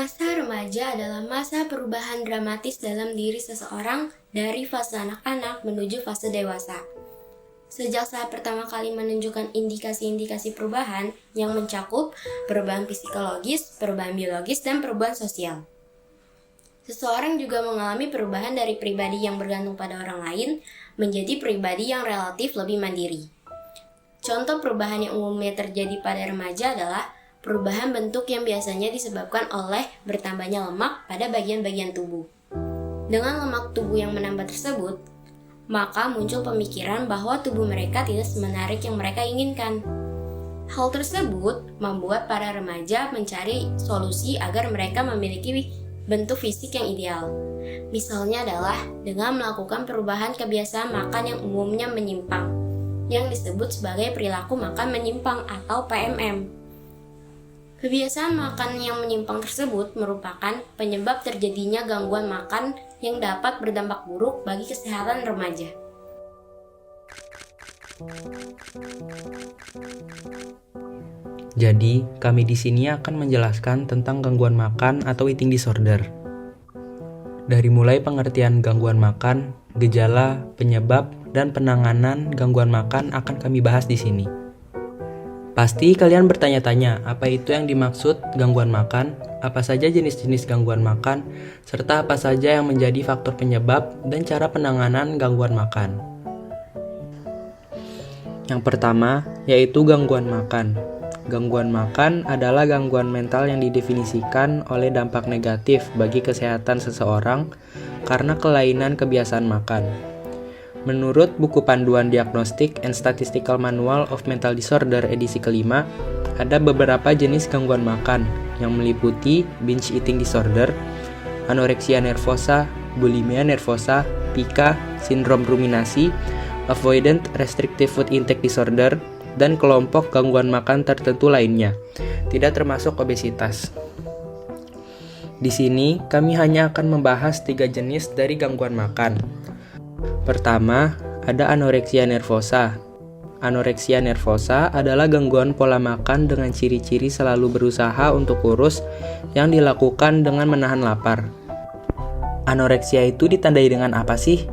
Masa remaja adalah masa perubahan dramatis dalam diri seseorang dari fase anak-anak menuju fase dewasa. Sejak saat pertama kali menunjukkan indikasi-indikasi perubahan yang mencakup perubahan psikologis, perubahan biologis, dan perubahan sosial. Seseorang juga mengalami perubahan dari pribadi yang bergantung pada orang lain menjadi pribadi yang relatif lebih mandiri. Contoh perubahan yang umumnya terjadi pada remaja adalah perubahan bentuk yang biasanya disebabkan oleh bertambahnya lemak pada bagian-bagian tubuh. Dengan lemak tubuh yang menambah tersebut, maka muncul pemikiran bahwa tubuh mereka tidak semenarik yang mereka inginkan. Hal tersebut membuat para remaja mencari solusi agar mereka memiliki bentuk fisik yang ideal. Misalnya adalah dengan melakukan perubahan kebiasaan makan yang umumnya menyimpang, yang disebut sebagai perilaku makan menyimpang atau PMM. Kebiasaan makan yang menyimpang tersebut merupakan penyebab terjadinya gangguan makan yang dapat berdampak buruk bagi kesehatan remaja. Jadi, kami di sini akan menjelaskan tentang gangguan makan atau eating disorder. Dari mulai pengertian gangguan makan, gejala, penyebab, dan penanganan gangguan makan akan kami bahas di sini. Pasti kalian bertanya-tanya, apa itu yang dimaksud gangguan makan, apa saja jenis-jenis gangguan makan, serta apa saja yang menjadi faktor penyebab dan cara penanganan gangguan makan. Yang pertama, yaitu gangguan makan. Gangguan makan adalah gangguan mental yang didefinisikan oleh dampak negatif bagi kesehatan seseorang karena kelainan kebiasaan makan. Menurut buku panduan Diagnostic and Statistical Manual of Mental Disorder edisi kelima, ada beberapa jenis gangguan makan yang meliputi binge eating disorder, anoreksia nervosa, bulimia nervosa, PICA, sindrom ruminasi, avoidant restrictive food intake disorder, dan kelompok gangguan makan tertentu lainnya, tidak termasuk obesitas. Di sini, kami hanya akan membahas 3 jenis dari gangguan makan. Pertama, ada anoreksia nervosa. Anoreksia nervosa adalah gangguan pola makan dengan ciri-ciri selalu berusaha untuk kurus yang dilakukan dengan menahan lapar. Anoreksia itu ditandai dengan apa sih?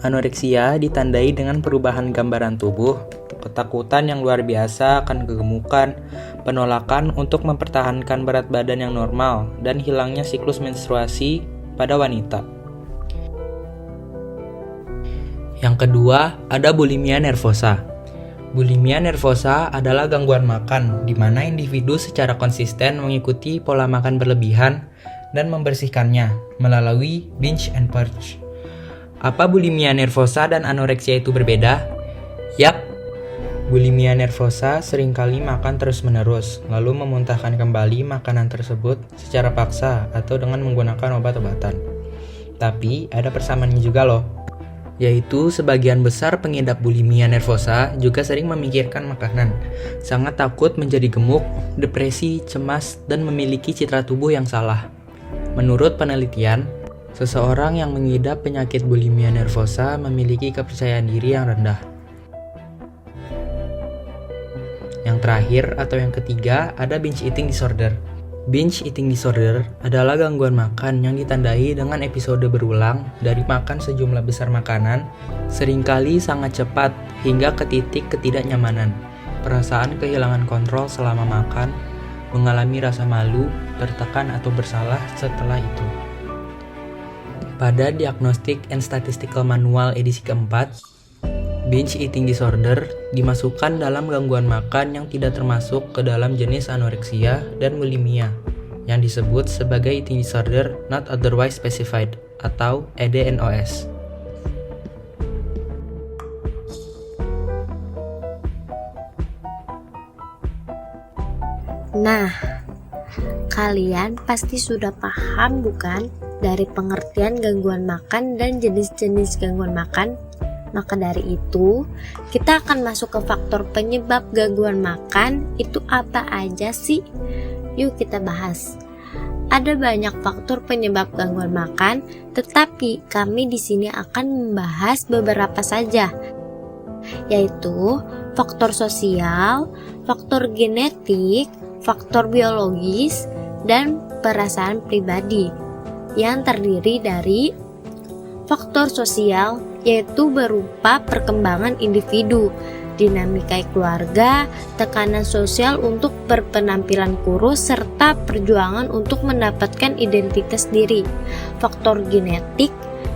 Anoreksia ditandai dengan perubahan gambaran tubuh, ketakutan yang luar biasa akan kegemukan, penolakan untuk mempertahankan berat badan yang normal, dan hilangnya siklus menstruasi pada wanita. Yang kedua, ada bulimia nervosa. Bulimia nervosa adalah gangguan makan di mana individu secara konsisten mengikuti pola makan berlebihan dan membersihkannya melalui binge and purge. Apa bulimia nervosa dan anoreksia itu berbeda? Yap, bulimia nervosa seringkali makan terus-menerus, lalu memuntahkan kembali makanan tersebut secara paksa atau dengan menggunakan obat-obatan. Tapi ada persamaannya juga loh, yaitu sebagian besar pengidap bulimia nervosa juga sering memikirkan makanan, sangat takut menjadi gemuk, depresi, cemas, dan memiliki citra tubuh yang salah. Menurut penelitian, seseorang yang mengidap penyakit bulimia nervosa memiliki kepercayaan diri yang rendah. Yang terakhir atau yang ketiga ada binge eating disorder. Binge eating disorder adalah gangguan makan yang ditandai dengan episode berulang dari makan sejumlah besar makanan, seringkali sangat cepat hingga ke titik ketidaknyamanan, perasaan kehilangan kontrol selama makan, mengalami rasa malu, tertekan atau bersalah setelah itu. Pada Diagnostic and Statistical Manual edisi keempat, binge eating disorder dimasukkan dalam gangguan makan yang tidak termasuk ke dalam jenis anoreksia dan bulimia, yang disebut sebagai eating disorder not otherwise specified atau EDNOS. Nah, kalian pasti sudah paham bukan dari pengertian gangguan makan dan jenis-jenis gangguan makan? Maka dari itu, kita akan masuk ke faktor penyebab gangguan makan. Itu apa aja sih? Yuk kita bahas. Ada banyak faktor penyebab gangguan makan, tetapi kami di sini akan membahas beberapa saja, yaitu faktor sosial, faktor genetik, faktor biologis, dan perasaan pribadi yang terdiri dari faktor sosial, yaitu berupa perkembangan individu, dinamika keluarga, tekanan sosial untuk berpenampilan kurus, serta perjuangan untuk mendapatkan identitas diri. Faktor genetik,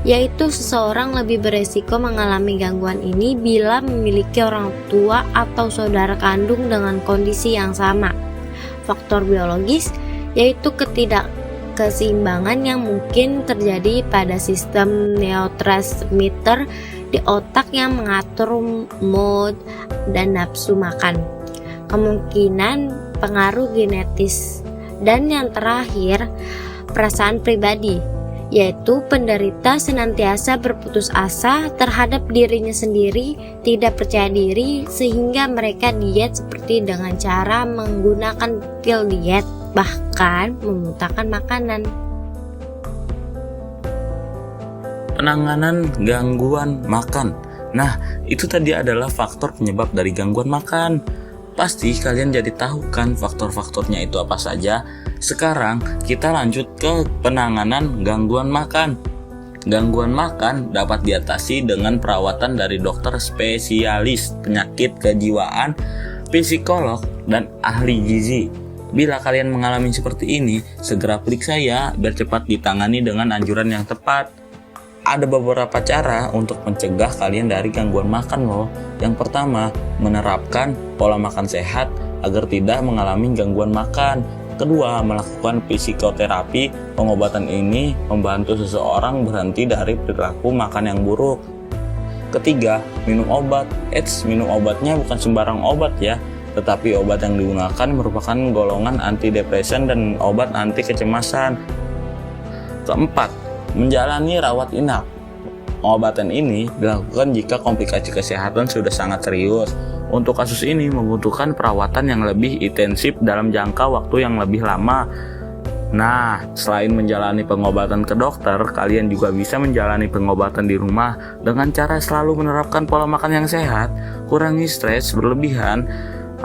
yaitu seseorang lebih beresiko mengalami gangguan ini bila memiliki orang tua atau saudara kandung dengan kondisi yang sama. Faktor biologis, yaitu ketidakkeseimbangan yang mungkin terjadi pada sistem neurotransmitter di otak yang mengatur mood dan nafsu makan. Kemungkinan pengaruh genetis. Dan yang terakhir, perasaan pribadi, yaitu penderita senantiasa berputus asa terhadap dirinya sendiri, tidak percaya diri, sehingga mereka diet seperti dengan cara menggunakan pil diet, bahkan memuntahkan makanan. Penanganan gangguan makan. Nah, itu tadi adalah faktor penyebab dari gangguan makan. Pasti kalian jadi tahu kan faktor-faktornya itu apa saja. Sekarang kita lanjut ke penanganan gangguan makan. Gangguan makan dapat diatasi dengan perawatan dari dokter spesialis penyakit kejiwaan, psikolog, dan ahli gizi. Bila kalian mengalami seperti ini, segera periksa ya biar cepat ditangani dengan anjuran yang tepat. Ada beberapa cara untuk mencegah kalian dari gangguan makan loh. Yang pertama, menerapkan pola makan sehat agar tidak mengalami gangguan makan. Kedua, melakukan psikoterapi. Pengobatan ini membantu seseorang berhenti dari perilaku makan yang buruk. Ketiga, minum obat. Minum obatnya bukan sembarang obat ya, tetapi obat yang digunakan merupakan golongan antidepresan dan obat anti kecemasan. Keempat, menjalani rawat inap. Pengobatan ini dilakukan jika komplikasi kesehatan sudah sangat serius. Untuk kasus ini membutuhkan perawatan yang lebih intensif dalam jangka waktu yang lebih lama. Nah, selain menjalani pengobatan ke dokter, kalian juga bisa menjalani pengobatan di rumah dengan cara selalu menerapkan pola makan yang sehat, kurangi stres berlebihan,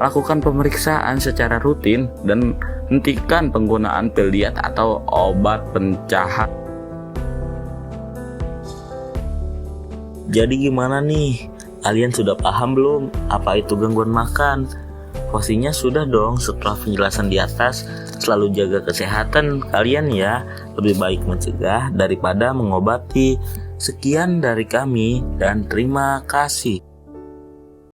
lakukan pemeriksaan secara rutin, dan hentikan penggunaan pil diet atau obat pencahar. Jadi gimana nih? Kalian sudah paham belum apa itu gangguan makan? Pastinya sudah dong setelah penjelasan di atas. Selalu jaga kesehatan kalian ya. Lebih baik mencegah daripada mengobati. Sekian dari kami dan terima kasih.